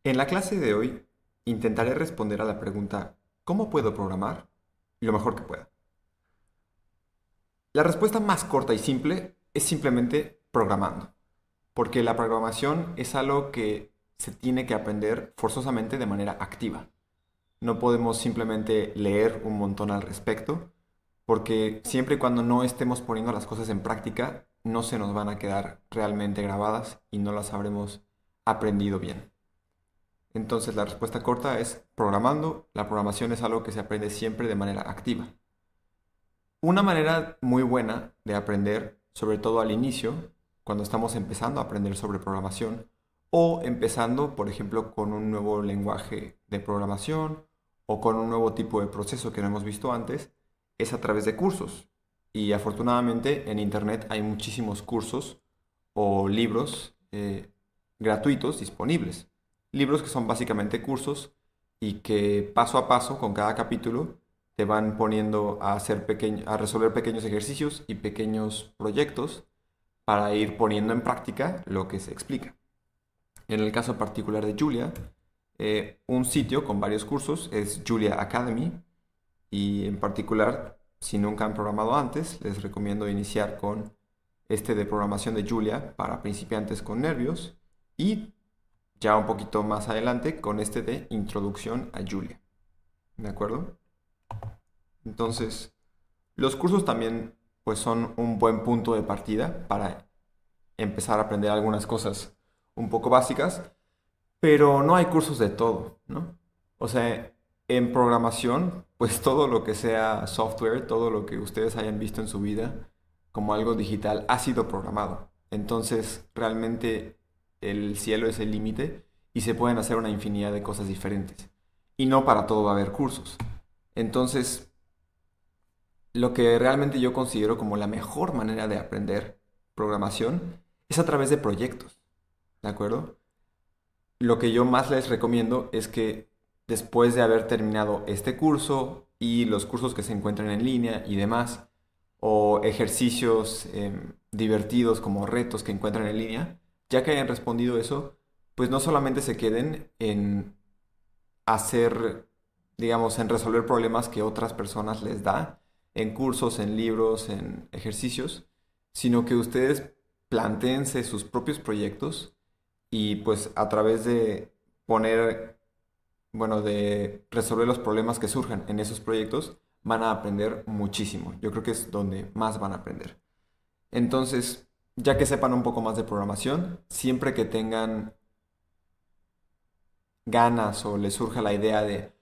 En la clase de hoy intentaré responder a la pregunta ¿cómo puedo programar? Lo mejor que pueda. La respuesta más corta y simple es simplemente programando, porque la programación es algo que se tiene que aprender forzosamente de manera activa. No podemos simplemente leer un montón al respecto, porque siempre y cuando no estemos poniendo las cosas en práctica, no se nos van a quedar realmente grabadas y no las habremos aprendido bien. Entonces la respuesta corta es programando. La programación es algo que se aprende siempre de manera activa. Una manera muy buena de aprender, sobre todo al inicio, cuando estamos empezando a aprender sobre programación, o empezando, por ejemplo, con un nuevo lenguaje de programación o con un nuevo tipo de proceso que no hemos visto antes, es a través de cursos. Y afortunadamente en Internet hay muchísimos cursos o libros gratuitos disponibles. Libros que son básicamente cursos y que paso a paso, con cada capítulo, te van poniendo a a resolver pequeños ejercicios y pequeños proyectos para ir poniendo en práctica lo que se explica. En el caso particular de Julia, un sitio con varios cursos es Julia Academy y en particular, si nunca han programado antes, les recomiendo iniciar con este de programación de Julia para principiantes con nervios y ya un poquito más adelante con este de introducción a Julia. ¿De acuerdo? Entonces, los cursos también pues son un buen punto de partida para empezar a aprender algunas cosas un poco básicas, pero no hay cursos de todo, ¿no? O sea, en programación, pues todo lo que sea software, todo lo que ustedes hayan visto en su vida como algo digital ha sido programado. Entonces, realmente el cielo es el límite y se pueden hacer una infinidad de cosas diferentes. Y no para todo va a haber cursos. Entonces, lo que realmente yo considero como la mejor manera de aprender programación es a través de proyectos, ¿de acuerdo? Lo que yo más les recomiendo es que después de haber terminado este curso y los cursos que se encuentran en línea y demás, o ejercicios divertidos como retos que encuentran en línea, ya que hayan respondido eso, pues no solamente se queden en hacer, digamos, en resolver problemas que otras personas les da, en cursos, en libros, en ejercicios, sino que ustedes planteense sus propios proyectos y pues a través de poner, bueno, de resolver los problemas que surjan en esos proyectos, van a aprender muchísimo. Yo creo que es donde más van a aprender. Entonces, ya que sepan un poco más de programación, siempre que tengan ganas o les surja la idea de,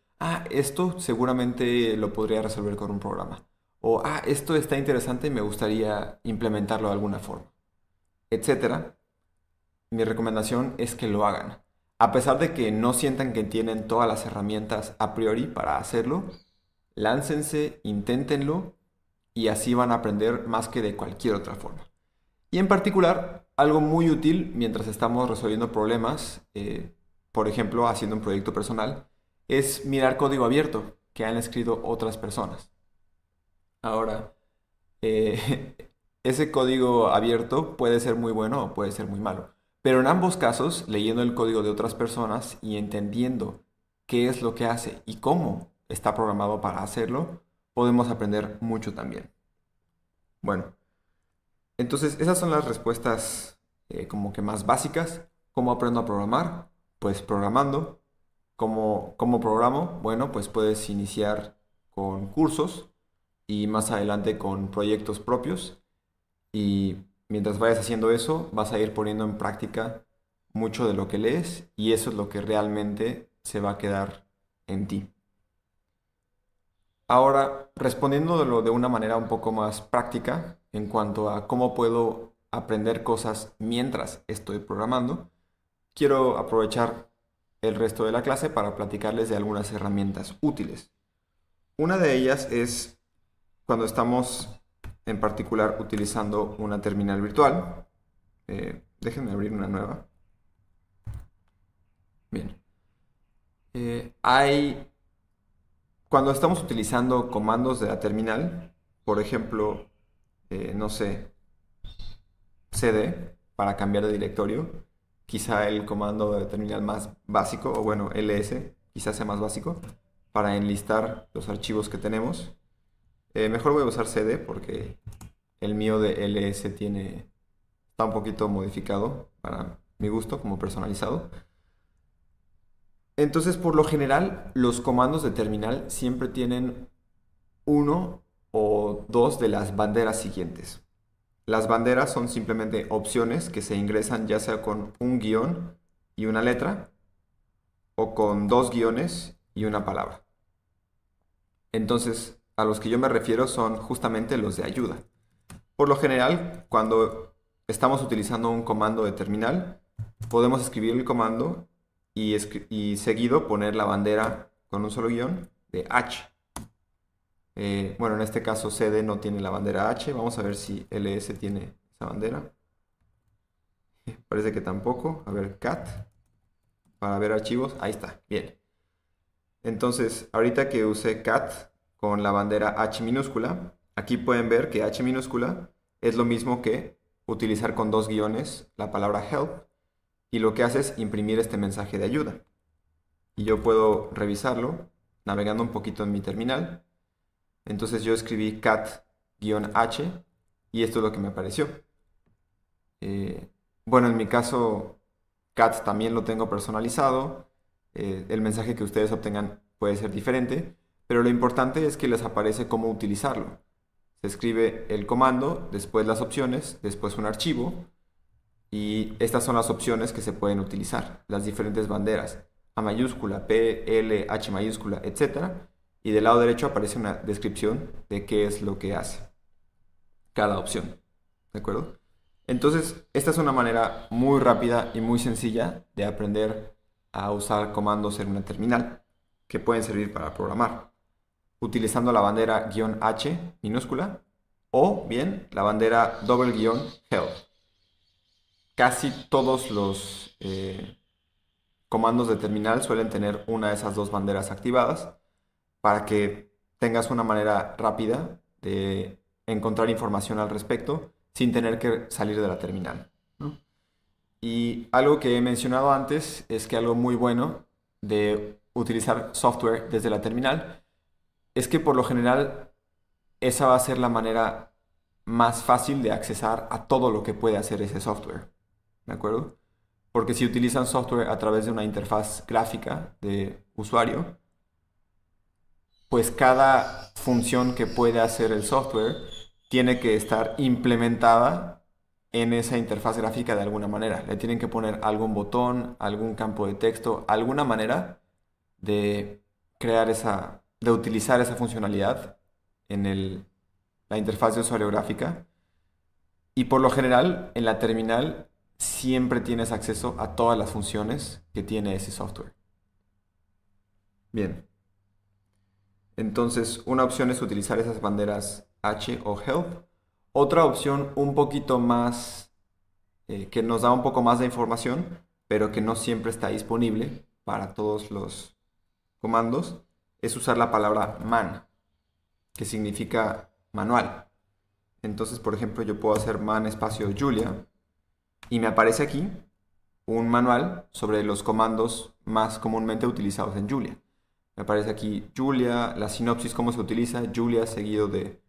esto seguramente lo podría resolver con un programa. O, esto está interesante y me gustaría implementarlo de alguna forma, etcétera. Mi recomendación es que lo hagan. A pesar de que no sientan que tienen todas las herramientas a priori para hacerlo, láncense, inténtenlo y así van a aprender más que de cualquier otra forma. Y en particular, algo muy útil mientras estamos resolviendo problemas, por ejemplo, haciendo un proyecto personal, es mirar código abierto que han escrito otras personas. Ahora, eh, ese código abierto puede ser muy bueno o puede ser muy malo. Pero en ambos casos, leyendo el código de otras personas y entendiendo qué es lo que hace y cómo está programado para hacerlo, podemos aprender mucho también. Bueno, entonces esas son las respuestas como que más básicas. ¿Cómo aprendo a programar? Pues programando. ¿Cómo programo? Bueno, pues puedes iniciar con cursos y más adelante con proyectos propios. Y mientras vayas haciendo eso, vas a ir poniendo en práctica mucho de lo que lees y eso es lo que realmente se va a quedar en ti. Ahora, respondiéndolo de una manera un poco más práctica en cuanto a cómo puedo aprender cosas mientras estoy programando, quiero aprovechar el resto de la clase para platicarles de algunas herramientas útiles. Una de ellas es cuando estamos en particular utilizando una terminal virtual. Déjenme abrir una nueva. Bien. Hay, cuando estamos utilizando comandos de la terminal, por ejemplo, no sé, cd para cambiar de directorio, quizá el comando de terminal más básico, o bueno, ls, quizás sea más básico, para enlistar los archivos que tenemos. Mejor voy a usar cd porque el mío de ls está un poquito modificado para mi gusto, como personalizado. Entonces, por lo general, los comandos de terminal siempre tienen uno o dos de las banderas siguientes. Las banderas son simplemente opciones que se ingresan ya sea con un guión y una letra o con dos guiones y una palabra. Entonces, a los que yo me refiero son justamente los de ayuda. Por lo general, cuando estamos utilizando un comando de terminal, podemos escribir el comando y seguido poner la bandera con un solo guión de H. Bueno, en este caso cd no tiene la bandera H. Vamos a ver si ls tiene esa bandera. Parece que tampoco. A ver, cat. Para ver archivos. Ahí está. Bien. Entonces, ahorita que usé cat con la bandera H minúscula, aquí pueden ver que H minúscula es lo mismo que utilizar con dos guiones la palabra help. Y lo que hace es imprimir este mensaje de ayuda. Y yo puedo revisarlo navegando un poquito en mi terminal. Entonces yo escribí cat-h y esto es lo que me apareció. Bueno, en mi caso, cat también lo tengo personalizado. El mensaje que ustedes obtengan puede ser diferente, pero lo importante es que les aparece cómo utilizarlo. Se escribe el comando, después las opciones, después un archivo, y estas son las opciones que se pueden utilizar, las diferentes banderas, A mayúscula, P, L, H mayúscula, etc. Y del lado derecho aparece una descripción de qué es lo que hace cada opción. ¿De acuerdo? Entonces, esta es una manera muy rápida y muy sencilla de aprender a usar comandos en una terminal que pueden servir para programar, utilizando la bandera "-h" minúscula o bien la bandera "help". Casi todos los comandos de terminal suelen tener una de esas dos banderas activadas para que tengas una manera rápida de encontrar información al respecto sin tener que salir de la terminal, ¿no? Y algo que he mencionado antes es que algo muy bueno de utilizar software desde la terminal es que por lo general esa va a ser la manera más fácil de accesar a todo lo que puede hacer ese software, ¿de acuerdo? Porque si utilizan software a través de una interfaz gráfica de usuario, pues cada función que puede hacer el software tiene que estar implementada en esa interfaz gráfica de alguna manera. Le tienen que poner algún botón, algún campo de texto, alguna manera de de utilizar esa funcionalidad en la interfaz de usuario gráfica. Y por lo general, en la terminal siempre tienes acceso a todas las funciones que tiene ese software. Bien. Entonces, una opción es utilizar esas banderas H o help. Otra opción un poquito más, que nos da un poco más de información, pero que no siempre está disponible para todos los comandos, es usar la palabra man, que significa manual. Entonces, por ejemplo, yo puedo hacer man espacio Julia y me aparece aquí un manual sobre los comandos más comúnmente utilizados en Julia. Me aparece aquí Julia, la sinopsis, cómo se utiliza, Julia seguido de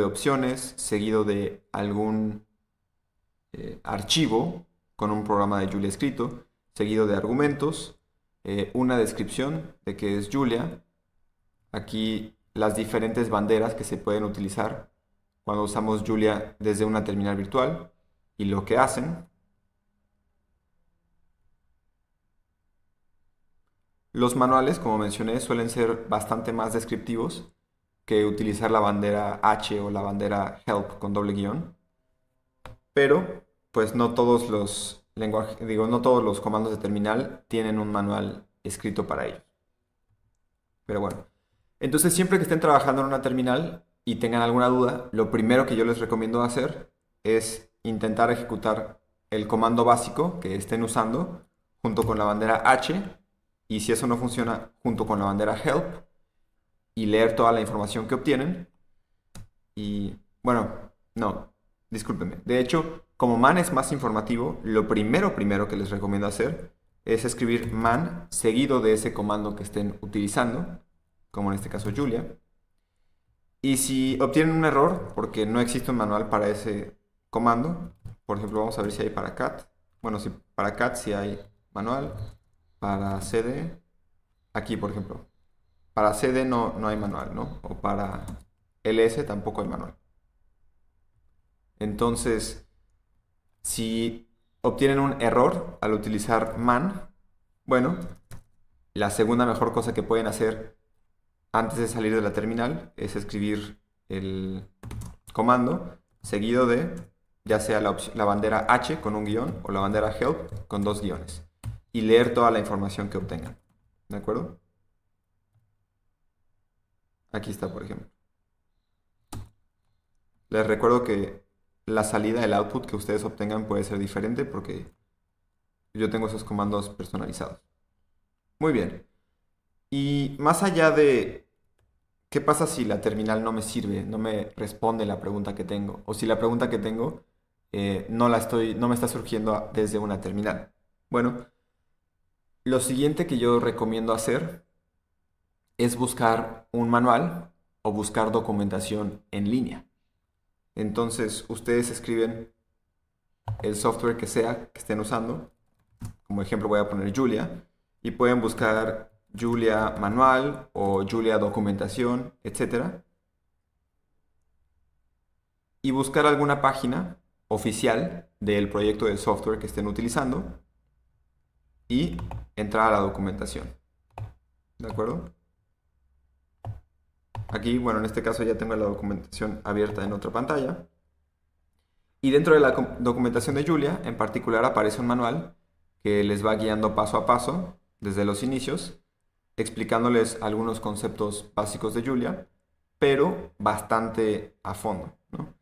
opciones, seguido de algún archivo con un programa de Julia escrito, seguido de argumentos, una descripción de qué es Julia, aquí las diferentes banderas que se pueden utilizar cuando usamos Julia desde una terminal virtual y lo que hacen. Los manuales, como mencioné, suelen ser bastante más descriptivos que utilizar la bandera H o la bandera help con doble guión, pero pues no todos los no todos los comandos de terminal tienen un manual escrito para ellos. Pero bueno, entonces siempre que estén trabajando en una terminal y tengan alguna duda, lo primero que yo les recomiendo hacer es intentar ejecutar el comando básico que estén usando junto con la bandera H, y si eso no funciona, junto con la bandera help, y leer toda la información que obtienen. Y bueno, no, discúlpenme. De hecho, como man es más informativo, lo primero que les recomiendo hacer es escribir man seguido de ese comando que estén utilizando, como en este caso Julia. Y si obtienen un error, porque no existe un manual para ese comando, por ejemplo, vamos a ver si hay para cat. Bueno, si para cat sí hay manual, para cd, aquí por ejemplo, para cd no hay manual, ¿no? O para ls tampoco hay manual. Entonces, si obtienen un error al utilizar man, bueno, la segunda mejor cosa que pueden hacer antes de salir de la terminal es escribir el comando seguido de ya sea la bandera H con un guión o la bandera help con dos guiones y leer toda la información que obtengan. ¿De acuerdo? Aquí está, por ejemplo. Les recuerdo que la salida, el output que ustedes obtengan puede ser diferente porque yo tengo esos comandos personalizados. Muy bien. Y más allá de qué pasa si la terminal no me sirve, no me responde la pregunta que tengo, o si la pregunta que tengo no me está surgiendo desde una terminal. Bueno, lo siguiente que yo recomiendo hacer es buscar un manual o buscar documentación en línea. Entonces, ustedes escriben el software que sea que estén usando. Como ejemplo voy a poner Julia. Y pueden buscar Julia manual o Julia documentación, etc. Y buscar alguna página oficial del proyecto de software que estén utilizando. Y entrar a la documentación. ¿De acuerdo? Aquí, bueno, en este caso ya tengo la documentación abierta en otra pantalla. Y dentro de la documentación de Julia, en particular, aparece un manual que les va guiando paso a paso, desde los inicios, explicándoles algunos conceptos básicos de Julia, pero bastante a fondo, ¿no?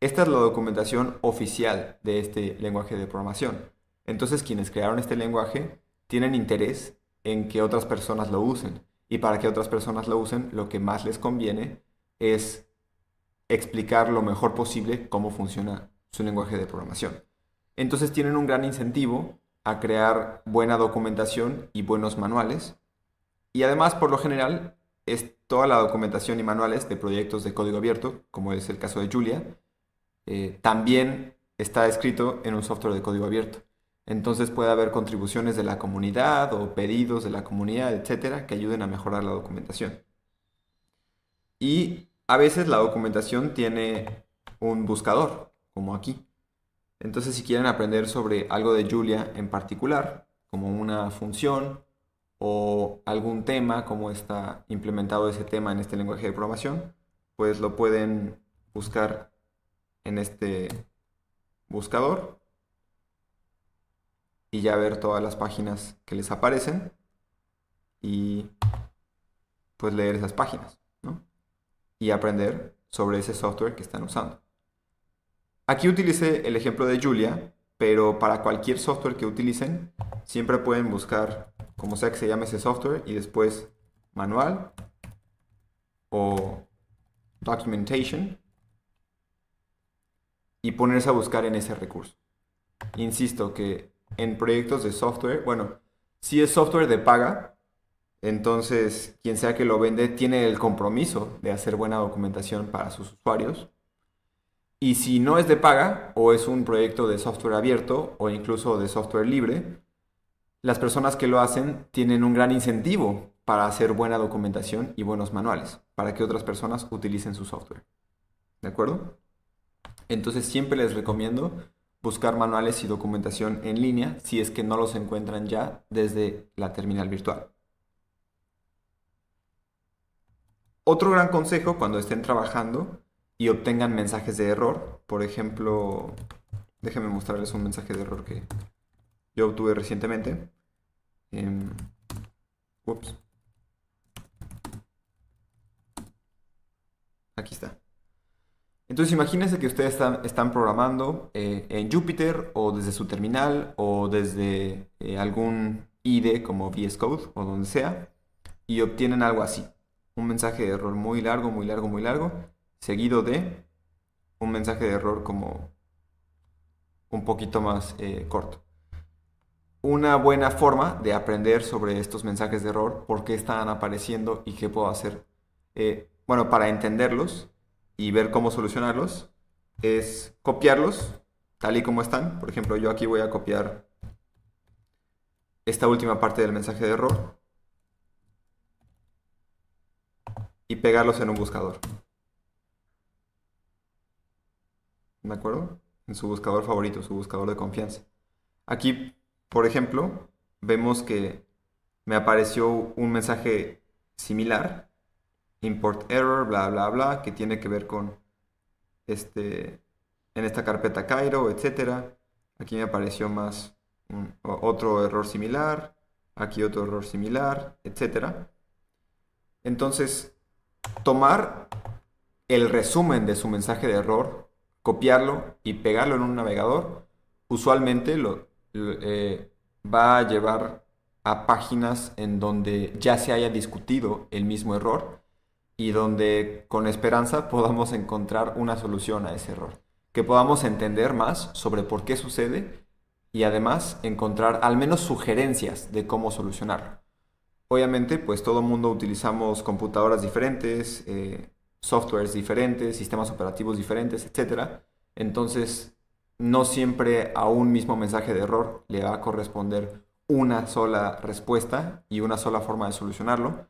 Esta es la documentación oficial de este lenguaje de programación. Entonces, quienes crearon este lenguaje tienen interés en que otras personas lo usen. Y para que otras personas lo usen, lo que más les conviene es explicar lo mejor posible cómo funciona su lenguaje de programación. Entonces tienen un gran incentivo a crear buena documentación y buenos manuales. Y además, por lo general, es toda la documentación y manuales de proyectos de código abierto, como es el caso de Julia, también está escrito en un software de código abierto. Entonces puede haber contribuciones de la comunidad o pedidos de la comunidad, etcétera, que ayuden a mejorar la documentación. Y a veces la documentación tiene un buscador, como aquí. Entonces, si quieren aprender sobre algo de Julia en particular, como una función o algún tema, cómo está implementado ese tema en este lenguaje de programación, pues lo pueden buscar en este buscador y ya ver todas las páginas que les aparecen y pues leer esas páginas, ¿no? Y aprender sobre ese software que están usando. Aquí utilicé el ejemplo de Julia, pero para cualquier software que utilicen, siempre pueden buscar como sea que se llame ese software y después manual o documentation y ponerse a buscar en ese recurso. Insisto que en proyectos de software, bueno, si es software de paga, entonces quien sea que lo vende tiene el compromiso de hacer buena documentación para sus usuarios. Y si no es de paga o es un proyecto de software abierto o incluso de software libre, las personas que lo hacen tienen un gran incentivo para hacer buena documentación y buenos manuales para que otras personas utilicen su software. ¿De acuerdo? Entonces siempre les recomiendo buscar manuales y documentación en línea si es que no los encuentran ya desde la terminal virtual. Otro gran consejo cuando estén trabajando y obtengan mensajes de error, por ejemplo, déjenme mostrarles un mensaje de error que yo obtuve recientemente. Ups. Aquí está. Entonces imagínense que ustedes están programando en Jupyter o desde su terminal o desde algún IDE como VS Code o donde sea y obtienen algo así. Un mensaje de error muy largo, muy largo, muy largo, seguido de un mensaje de error como un poquito más corto. Una buena forma de aprender sobre estos mensajes de error, por qué están apareciendo y qué puedo hacer, bueno, para entenderlos y ver cómo solucionarlos, es copiarlos tal y como están. Por ejemplo, yo aquí voy a copiar esta última parte del mensaje de error y pegarlos en un buscador. ¿De acuerdo? En su buscador favorito, su buscador de confianza. Aquí, por ejemplo, vemos que me apareció un mensaje similar, import error, bla, bla, bla, que tiene que ver con en esta carpeta Cairo, etcétera. Aquí me apareció más otro error similar, aquí otro error similar, etcétera. Entonces, tomar el resumen de su mensaje de error, copiarlo y pegarlo en un navegador, usualmente va a llevar a páginas en donde ya se haya discutido el mismo error y donde con esperanza podamos encontrar una solución a ese error, que podamos entender más sobre por qué sucede y además encontrar al menos sugerencias de cómo solucionarlo. Obviamente, pues todo el mundo utilizamos computadoras diferentes, softwares diferentes, sistemas operativos diferentes, etcétera. Entonces, no siempre a un mismo mensaje de error le va a corresponder una sola respuesta y una sola forma de solucionarlo,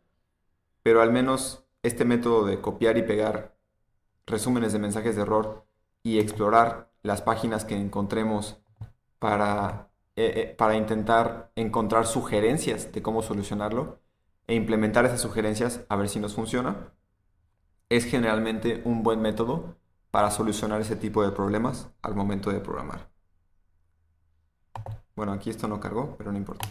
pero al menos este método de copiar y pegar resúmenes de mensajes de error y explorar las páginas que encontremos para intentar encontrar sugerencias de cómo solucionarlo e implementar esas sugerencias a ver si nos funciona, es generalmente un buen método para solucionar ese tipo de problemas al momento de programar. Bueno, aquí esto no cargó, pero no importa.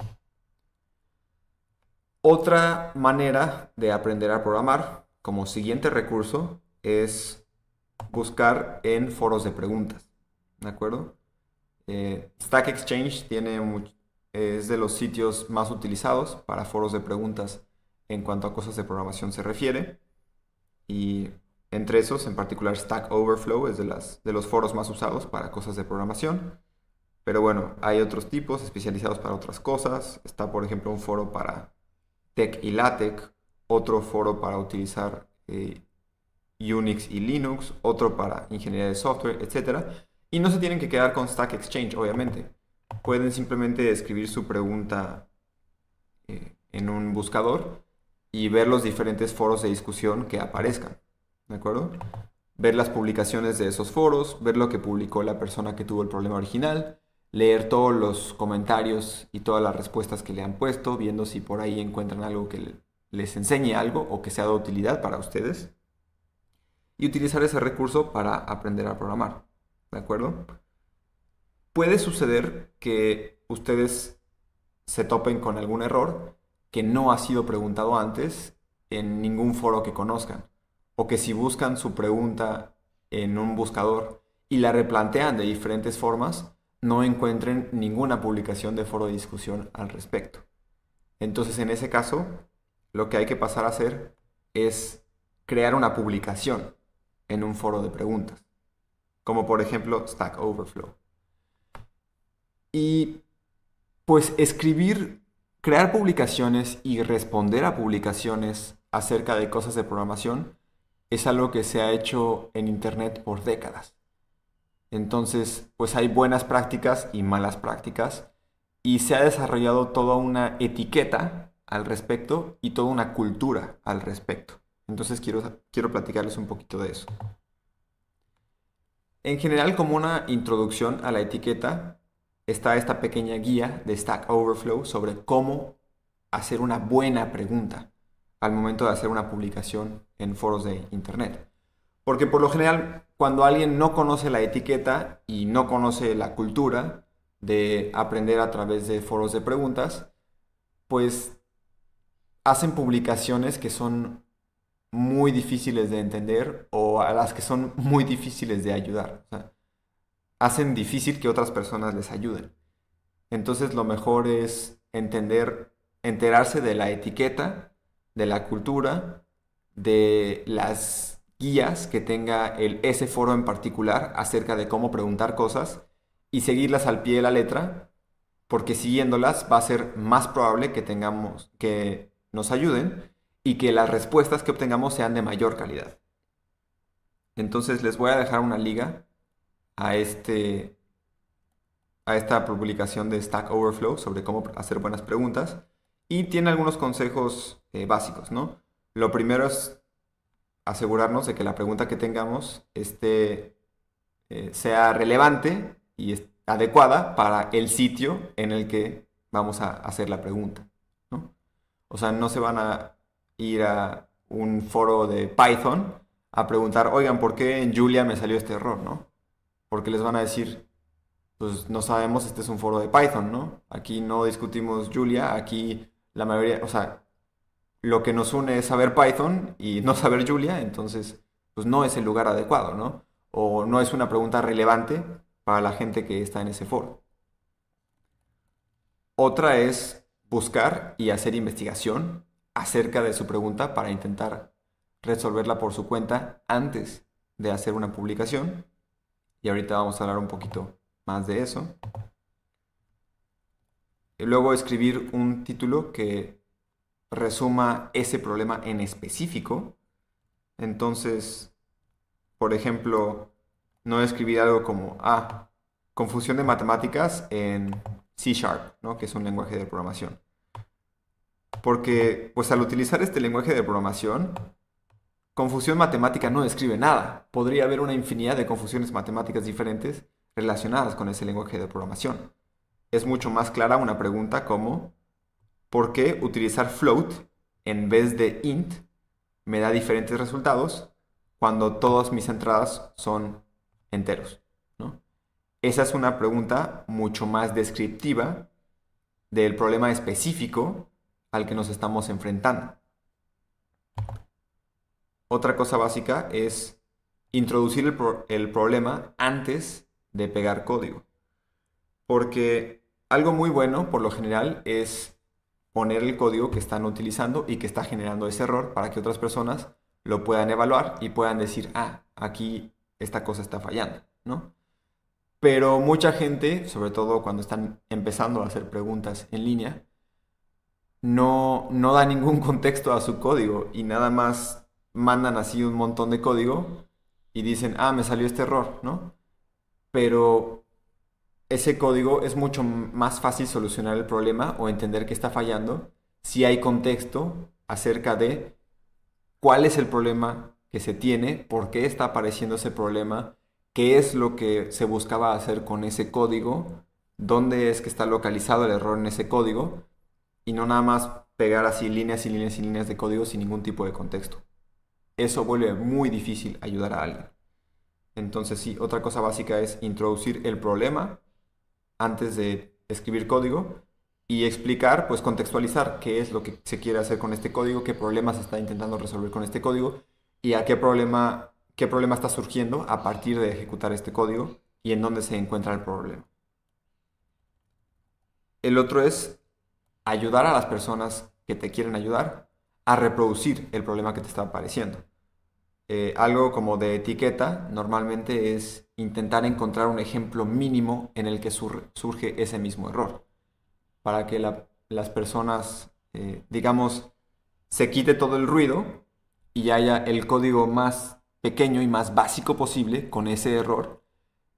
Otra manera de aprender a programar, como siguiente recurso, es buscar en foros de preguntas. ¿De acuerdo? Stack Exchange es de los sitios más utilizados para foros de preguntas en cuanto a cosas de programación se refiere. Y entre esos, en particular, Stack Overflow es de los foros más usados para cosas de programación. Pero bueno, hay otros tipos especializados para otras cosas. Está, por ejemplo, un foro para Tech y LaTeX, otro foro para utilizar Unix y Linux, otro para ingeniería de software, etc. Y no se tienen que quedar con Stack Exchange, obviamente. Pueden simplemente escribir su pregunta en un buscador y ver los diferentes foros de discusión que aparezcan. ¿De acuerdo? Ver las publicaciones de esos foros, ver lo que publicó la persona que tuvo el problema original, leer todos los comentarios y todas las respuestas que le han puesto, viendo si por ahí encuentran algo que les enseñe algo o que sea de utilidad para ustedes. Y utilizar ese recurso para aprender a programar. ¿De acuerdo? Puede suceder que ustedes se topen con algún error que no ha sido preguntado antes en ningún foro que conozcan. O que si buscan su pregunta en un buscador y la replantean de diferentes formas, no encuentren ninguna publicación de foro de discusión al respecto. Entonces, en ese caso, lo que hay que pasar a hacer es crear una publicación en un foro de preguntas, como por ejemplo Stack Overflow. Y pues crear publicaciones y responder a publicaciones acerca de cosas de programación es algo que se ha hecho en Internet por décadas. Entonces, pues hay buenas prácticas y malas prácticas y se ha desarrollado toda una etiqueta al respecto y toda una cultura al respecto. Entonces quiero platicarles un poquito de eso. En general, como una introducción a la etiqueta, está esta pequeña guía de Stack Overflow sobre cómo hacer una buena pregunta al momento de hacer una publicación en foros de Internet. Porque por lo general, cuando alguien no conoce la etiqueta y no conoce la cultura de aprender a través de foros de preguntas, pues hacen publicaciones que son muy difíciles de entender o a las que son muy difíciles de ayudar. O sea, hacen difícil que otras personas les ayuden. Entonces lo mejor es enterarse de la etiqueta, de la cultura, de las guías que tenga ese foro en particular acerca de cómo preguntar cosas y seguirlas al pie de la letra, porque siguiéndolas va a ser más probable que nos ayuden y que las respuestas que obtengamos sean de mayor calidad. Entonces les voy a dejar una liga a esta publicación de Stack Overflow sobre cómo hacer buenas preguntas y tiene algunos consejos básicos, ¿no? Lo primero es asegurarnos de que la pregunta que tengamos sea relevante y adecuada para el sitio en el que vamos a hacer la pregunta, ¿no? O sea, no se van a ir a un foro de Python a preguntar, oigan, ¿por qué en Julia me salió este error, no? Porque les van a decir, pues no sabemos, este es un foro de Python, ¿no? Aquí no discutimos Julia, aquí la mayoría, o sea, lo que nos une es saber Python y no saber Julia, entonces, pues no es el lugar adecuado, ¿no? O no es una pregunta relevante para la gente que está en ese foro. Otra es buscar y hacer investigación acerca de su pregunta para intentar resolverla por su cuenta antes de hacer una publicación. Y ahorita vamos a hablar un poquito más de eso. Y luego escribir un título que resuma ese problema en específico. Entonces, por ejemplo, no escribir algo como, confusión de matemáticas en C#, ¿no? Que es un lenguaje de programación. Porque, pues al utilizar este lenguaje de programación, confusión matemática no describe nada. Podría haber una infinidad de confusiones matemáticas diferentes relacionadas con ese lenguaje de programación. Es mucho más clara una pregunta como, ¿por qué utilizar float en vez de int me da diferentes resultados cuando todas mis entradas son enteros, ¿no? Esa es una pregunta mucho más descriptiva del problema específico al que nos estamos enfrentando. Otra cosa básica es introducir el problema antes de pegar código. Porque algo muy bueno, por lo general, es poner el código que están utilizando y que está generando ese error para que otras personas lo puedan evaluar y puedan decir, aquí esta cosa está fallando, ¿no? Pero mucha gente, sobre todo cuando están empezando a hacer preguntas en línea, no da ningún contexto a su código y nada más mandan así un montón de código y dicen, me salió este error, ¿no? Pero ese código es mucho más fácil solucionar el problema o entender que está fallando si hay contexto acerca de cuál es el problema que se tiene, por qué está apareciendo ese problema, qué es lo que se buscaba hacer con ese código, dónde es que está localizado el error en ese código, y no nada más pegar así líneas y líneas y líneas de código sin ningún tipo de contexto. Eso vuelve muy difícil ayudar a alguien. Entonces sí, otra cosa básica es introducir el problema antes de escribir código y explicar, pues contextualizar qué es lo que se quiere hacer con este código, qué problemas se está intentando resolver con este código y a qué problema está surgiendo a partir de ejecutar este código y en dónde se encuentra el problema. El otro es ayudar a las personas que te quieren ayudar a reproducir el problema que te está apareciendo. Algo como de etiqueta normalmente es intentar encontrar un ejemplo mínimo en el que surge ese mismo error, para que las personas, digamos, se quite todo el ruido y haya el código más pequeño y más básico posible con ese error.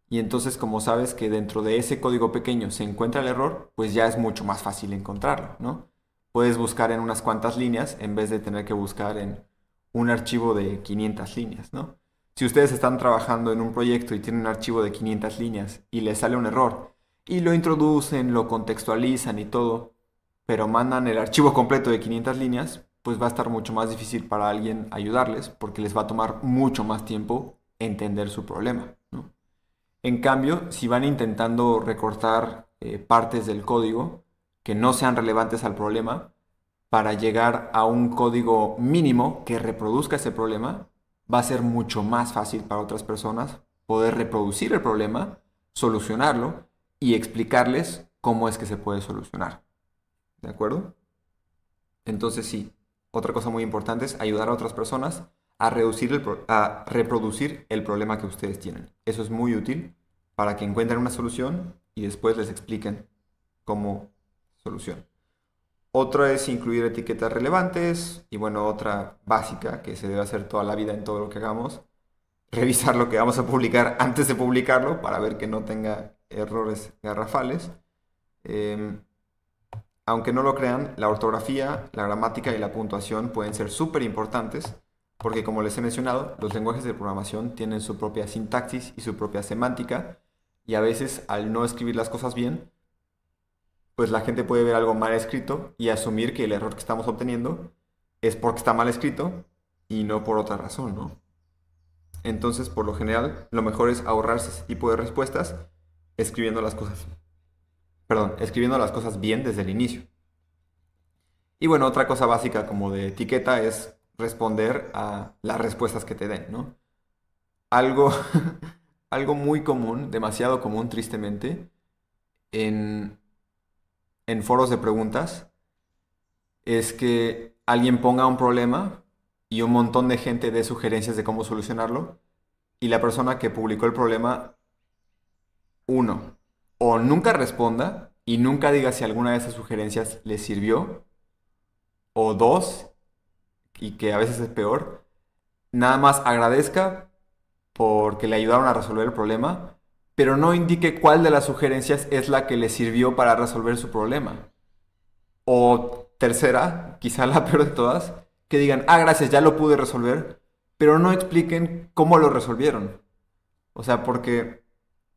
Y entonces, como sabes que dentro de ese código pequeño se encuentra el error, pues ya es mucho más fácil encontrarlo, ¿no? Puedes buscar en unas cuantas líneas en vez de tener que buscar en un archivo de 500 líneas, ¿no? Si ustedes están trabajando en un proyecto y tienen un archivo de 500 líneas y les sale un error y lo introducen, lo contextualizan y todo, pero mandan el archivo completo de 500 líneas, pues va a estar mucho más difícil para alguien ayudarles porque les va a tomar mucho más tiempo entender su problema, ¿no? En cambio, si van intentando recortar partes del código que no sean relevantes al problema para llegar a un código mínimo que reproduzca ese problema, va a ser mucho más fácil para otras personas poder reproducir el problema, solucionarlo y explicarles cómo es que se puede solucionar. ¿De acuerdo? Entonces sí, otra cosa muy importante es ayudar a otras personas a reproducir el problema que ustedes tienen. Eso es muy útil para que encuentren una solución y después les expliquen cómo solución. Otra es incluir etiquetas relevantes y bueno, otra básica que se debe hacer toda la vida en todo lo que hagamos, revisar lo que vamos a publicar antes de publicarlo para ver que no tenga errores garrafales. Aunque no lo crean, la ortografía, la gramática y la puntuación pueden ser súper importantes porque, como les he mencionado, los lenguajes de programación tienen su propia sintaxis y su propia semántica y a veces al no escribir las cosas bien, pues la gente puede ver algo mal escrito y asumir que el error que estamos obteniendo es porque está mal escrito y no por otra razón, ¿no? Entonces, por lo general, lo mejor es ahorrarse ese tipo de respuestas escribiendo las cosas, escribiendo las cosas bien desde el inicio. Y bueno, otra cosa básica como de etiqueta es responder a las respuestas que te den, ¿no? Algo, algo muy común, demasiado común tristemente, en, en foros de preguntas, es que alguien ponga un problema y un montón de gente dé sugerencias de cómo solucionarlo y la persona que publicó el problema, uno, o nunca responda y nunca diga si alguna de esas sugerencias le sirvió, o dos, y que a veces es peor, nada más agradezca porque le ayudaron a resolver el problema, pero no indique cuál de las sugerencias es la que le sirvió para resolver su problema. O tercera, quizá la peor de todas, que digan, ah, gracias, ya lo pude resolver, pero no expliquen cómo lo resolvieron. O sea, porque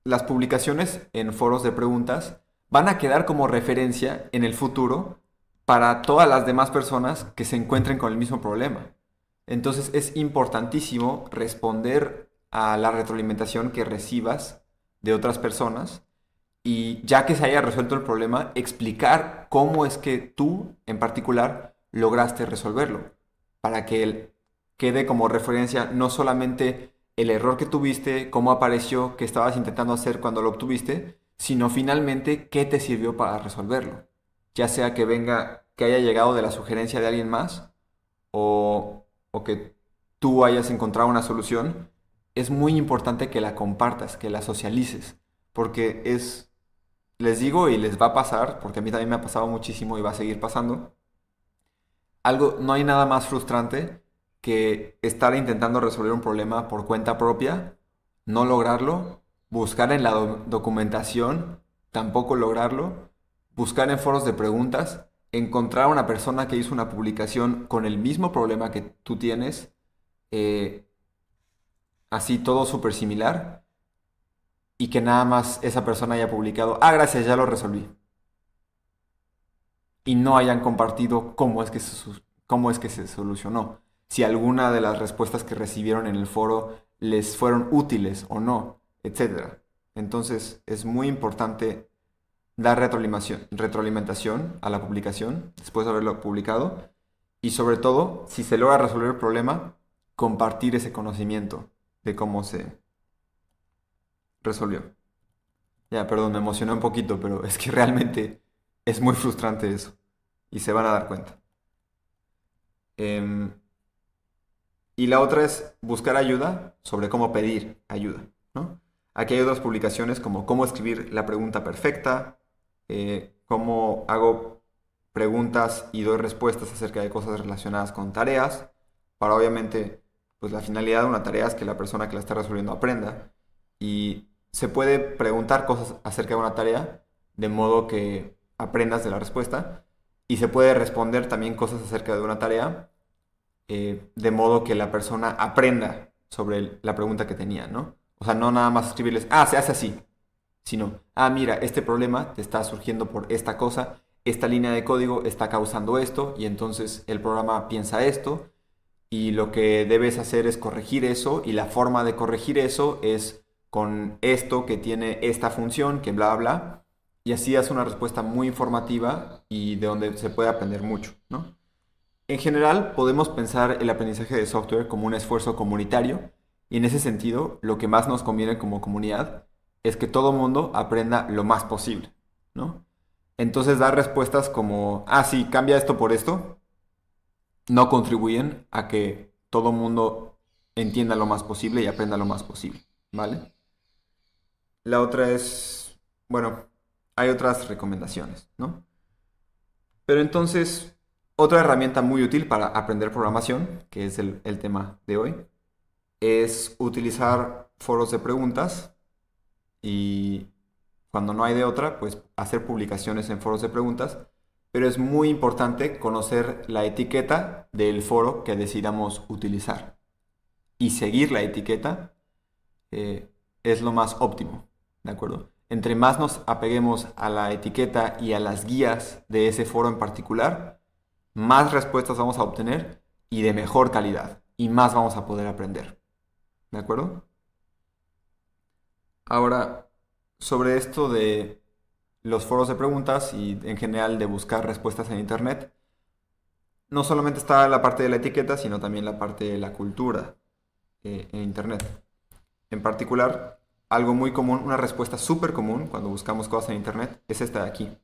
las publicaciones en foros de preguntas van a quedar como referencia en el futuro para todas las demás personas que se encuentren con el mismo problema. Entonces es importantísimo responder a la retroalimentación que recibas de otras personas y ya que se haya resuelto el problema, explicar cómo es que tú, en particular, lograste resolverlo, para que él quede como referencia no solamente el error que tuviste, cómo apareció, qué estabas intentando hacer cuando lo obtuviste, sino finalmente qué te sirvió para resolverlo. Ya sea que venga, que haya llegado de la sugerencia de alguien más o que tú hayas encontrado una solución, es muy importante que la compartas, que la socialices, porque es, les digo y les va a pasar, porque a mí también me ha pasado muchísimo y va a seguir pasando, algo, no hay nada más frustrante que estar intentando resolver un problema por cuenta propia, no lograrlo, buscar en la documentación, tampoco lograrlo, buscar en foros de preguntas, encontrar a una persona que hizo una publicación con el mismo problema que tú tienes, eh, así todo súper similar, y que nada más esa persona haya publicado, ah, gracias, ya lo resolví. Y no hayan compartido cómo es que se solucionó. Si alguna de las respuestas que recibieron en el foro les fueron útiles o no, etcétera. Entonces es muy importante dar retroalimentación a la publicación después de haberlo publicado y sobre todo, si se logra resolver el problema, compartir ese conocimiento de cómo se resolvió. Ya, perdón, me emocioné un poquito, pero es que realmente es muy frustrante eso y se van a dar cuenta. Em, y la otra es buscar ayuda sobre cómo pedir ayuda, ¿no? Aquí hay otras publicaciones como cómo escribir la pregunta perfecta, cómo hago preguntas y doy respuestas acerca de cosas relacionadas con tareas, para obviamente, pues la finalidad de una tarea es que la persona que la está resolviendo aprenda y se puede preguntar cosas acerca de una tarea de modo que aprendas de la respuesta y se puede responder también cosas acerca de una tarea de modo que la persona aprenda sobre la pregunta que tenía, ¿no? O sea, no nada más escribirles, ah, se hace así, sino, ah, mira, este problema te está surgiendo por esta cosa, esta línea de código está causando esto y entonces el programa piensa esto y lo que debes hacer es corregir eso y la forma de corregir eso es con esto que tiene esta función, que bla, bla, y así es una respuesta muy informativa y de donde se puede aprender mucho, ¿no? En general, podemos pensar el aprendizaje de software como un esfuerzo comunitario y en ese sentido, lo que más nos conviene como comunidad es que todo mundo aprenda lo más posible, ¿no? Entonces, dar respuestas como, ah, sí, cambia esto por esto, no contribuyen a que todo mundo entienda lo más posible y aprenda lo más posible, ¿vale? La otra es, bueno, hay otras recomendaciones, ¿no? Pero entonces, otra herramienta muy útil para aprender programación, que es el tema de hoy, es utilizar foros de preguntas y cuando no hay de otra, pues hacer publicaciones en foros de preguntas. Pero es muy importante conocer la etiqueta del foro que decidamos utilizar y seguir la etiqueta es lo más óptimo, ¿de acuerdo? Entre más nos apeguemos a la etiqueta y a las guías de ese foro en particular, más respuestas vamos a obtener y de mejor calidad, y más vamos a poder aprender, ¿de acuerdo? Ahora, sobre esto de los foros de preguntas y en general de buscar respuestas en Internet, no solamente está la parte de la etiqueta, sino también la parte de la cultura en Internet. En particular, algo muy común, una respuesta súper común cuando buscamos cosas en Internet es esta de aquí,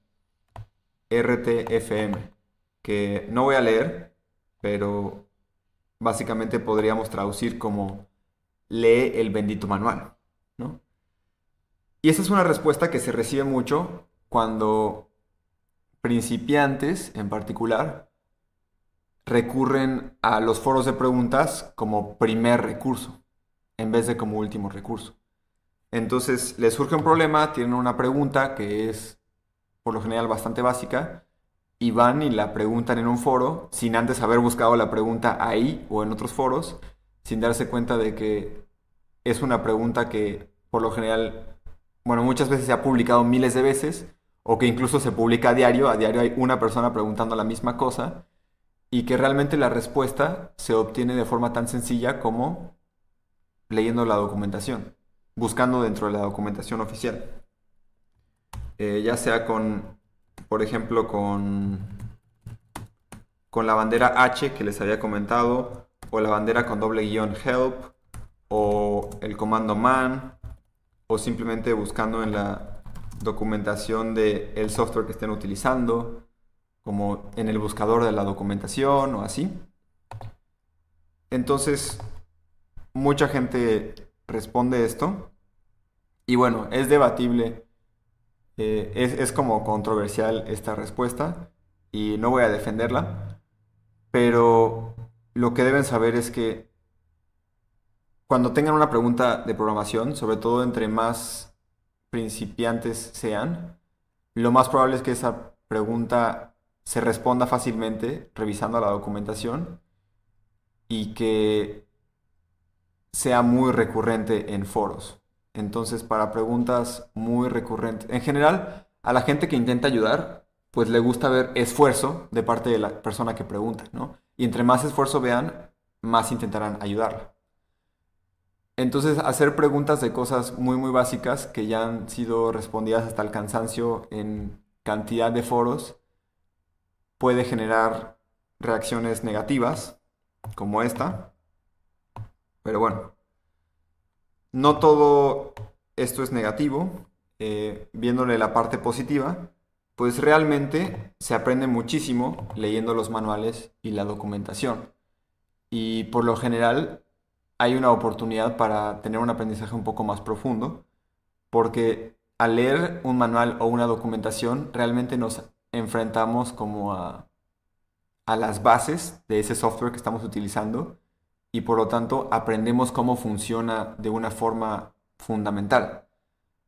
RTFM, que no voy a leer, pero básicamente podríamos traducir como lee el bendito manual, ¿no? Y esa es una respuesta que se recibe mucho cuando principiantes, en particular, recurren a los foros de preguntas como primer recurso, en vez de como último recurso. Entonces les surge un problema, tienen una pregunta que es por lo general bastante básica y van y la preguntan en un foro sin antes haber buscado la pregunta ahí o en otros foros, sin darse cuenta de que es una pregunta que por lo general, bueno, muchas veces se ha publicado miles de veces o que incluso se publica a diario hay una persona preguntando la misma cosa y que realmente la respuesta se obtiene de forma tan sencilla como leyendo la documentación, buscando dentro de la documentación oficial. Ya sea con, por ejemplo, con la bandera H que les había comentado, o la bandera con doble guión help, o el comando man, o simplemente buscando en la documentación del software que estén utilizando, como en el buscador de la documentación o así. Entonces, mucha gente responde esto, y bueno, es debatible. Es como controversial esta respuesta y no voy a defenderla, pero lo que deben saber es que cuando tengan una pregunta de programación, sobre todo entre más principiantes sean, lo más probable es que esa pregunta se responda fácilmente revisando la documentación y que sea muy recurrente en foros. Entonces, para preguntas muy recurrentes, en general, a la gente que intenta ayudar, pues le gusta ver esfuerzo de parte de la persona que pregunta, ¿no? Y entre más esfuerzo vean, más intentarán ayudarla. Entonces, hacer preguntas de cosas muy, muy básicas que ya han sido respondidas hasta el cansancio en cantidad de foros puede generar reacciones negativas, como esta. Pero bueno, no todo esto es negativo. Viéndole la parte positiva, pues realmente se aprende muchísimo leyendo los manuales y la documentación. Y por lo general hay una oportunidad para tener un aprendizaje un poco más profundo, porque al leer un manual o una documentación realmente nos enfrentamos como a las bases de ese software que estamos utilizando y por lo tanto aprendemos cómo funciona de una forma fundamental.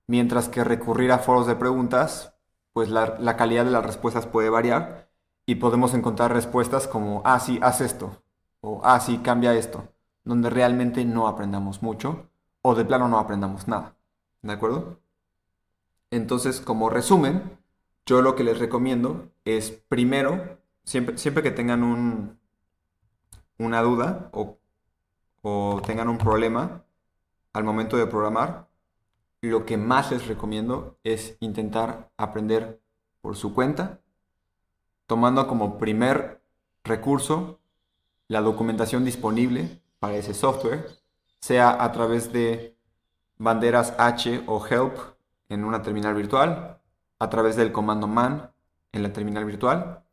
Mientras que recurrir a foros de preguntas, pues la calidad de las respuestas puede variar y podemos encontrar respuestas como, ah, sí, haz esto, o ah, sí, cambia esto, donde realmente no aprendamos mucho o de plano no aprendamos nada. ¿De acuerdo? Entonces, como resumen, yo lo que les recomiendo es primero, siempre que tengan una duda o tengan un problema al momento de programar, lo que más les recomiendo es intentar aprender por su cuenta, tomando como primer recurso la documentación disponible para ese software, sea a través de banderas H o help en una terminal virtual, a través del comando man en la terminal virtual,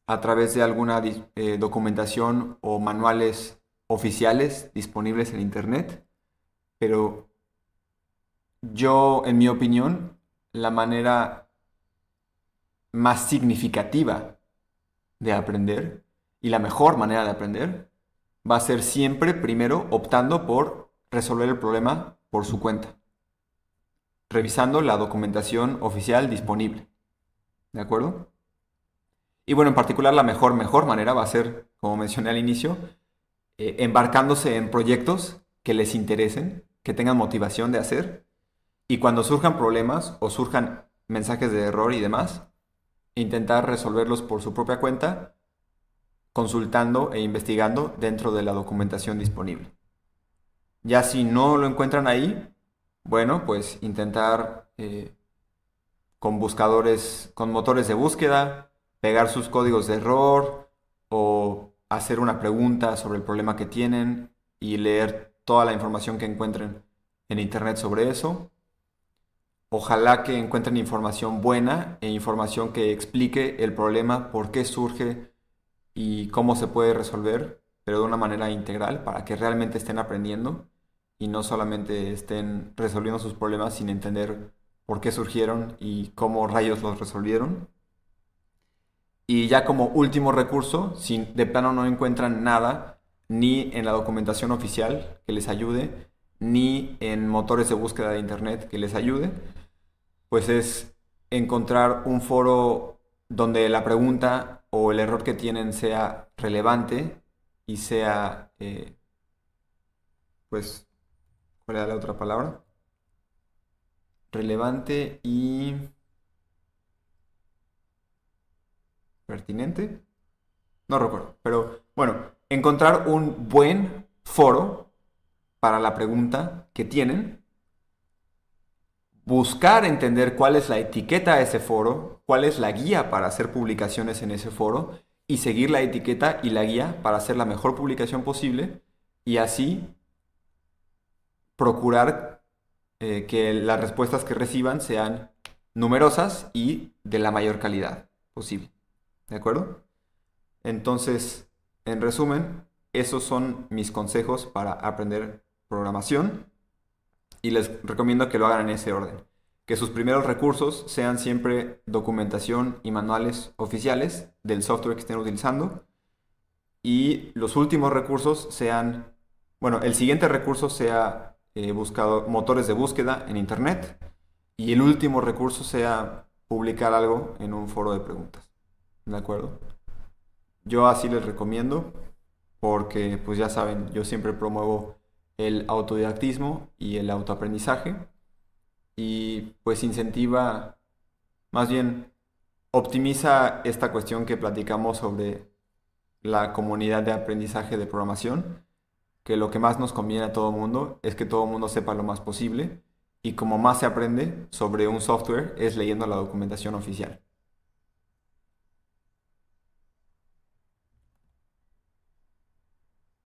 a través de alguna documentación o manuales oficiales disponibles en internet, pero Yo, en mi opinión, la manera más significativa de aprender y la mejor manera de aprender va a ser siempre primero optando por resolver el problema por su cuenta, revisando la documentación oficial disponible. ¿De acuerdo? Y bueno, en particular la mejor manera va a ser, como mencioné al inicio, embarcándose en proyectos que les interesen, que tengan motivación de hacer, y cuando surjan problemas o surjan mensajes de error y demás, intentar resolverlos por su propia cuenta, consultando e investigando dentro de la documentación disponible. Ya si no lo encuentran ahí, bueno, pues intentar con buscadores, con motores de búsqueda, pegar sus códigos de error o hacer una pregunta sobre el problema que tienen y leer toda la información que encuentren en internet sobre eso. Ojalá que encuentren información buena e información que explique el problema, por qué surge y cómo se puede resolver, pero de una manera integral para que realmente estén aprendiendo y no solamente estén resolviendo sus problemas sin entender por qué surgieron y cómo rayos los resolvieron. Y ya como último recurso, si de plano no encuentran nada, ni en la documentación oficial que les ayude, ni en motores de búsqueda de internet que les ayude, pues es encontrar un foro donde la pregunta o el error que tienen sea relevante y sea, pues, ¿cuál era la otra palabra? Relevante y pertinente. No recuerdo, pero bueno, encontrar un buen foro para la pregunta que tienen, buscar entender cuál es la etiqueta de ese foro, cuál es la guía para hacer publicaciones en ese foro y seguir la etiqueta y la guía para hacer la mejor publicación posible y así procurar que las respuestas que reciban sean numerosas y de la mayor calidad posible. ¿De acuerdo? Entonces, en resumen, esos son mis consejos para aprender programación y les recomiendo que lo hagan en ese orden. Que sus primeros recursos sean siempre documentación y manuales oficiales del software que estén utilizando y los últimos recursos sean, bueno, el siguiente recurso sea buscado, motores de búsqueda en internet y el último recurso sea publicar algo en un foro de preguntas. ¿De acuerdo? Yo así les recomiendo porque, pues ya saben, yo siempre promuevo el autodidactismo y el autoaprendizaje y pues incentiva, más bien optimiza esta cuestión que platicamos sobre la comunidad de aprendizaje de programación, que lo que más nos conviene a todo mundo es que todo mundo sepa lo más posible y como más se aprende sobre un software es leyendo la documentación oficial.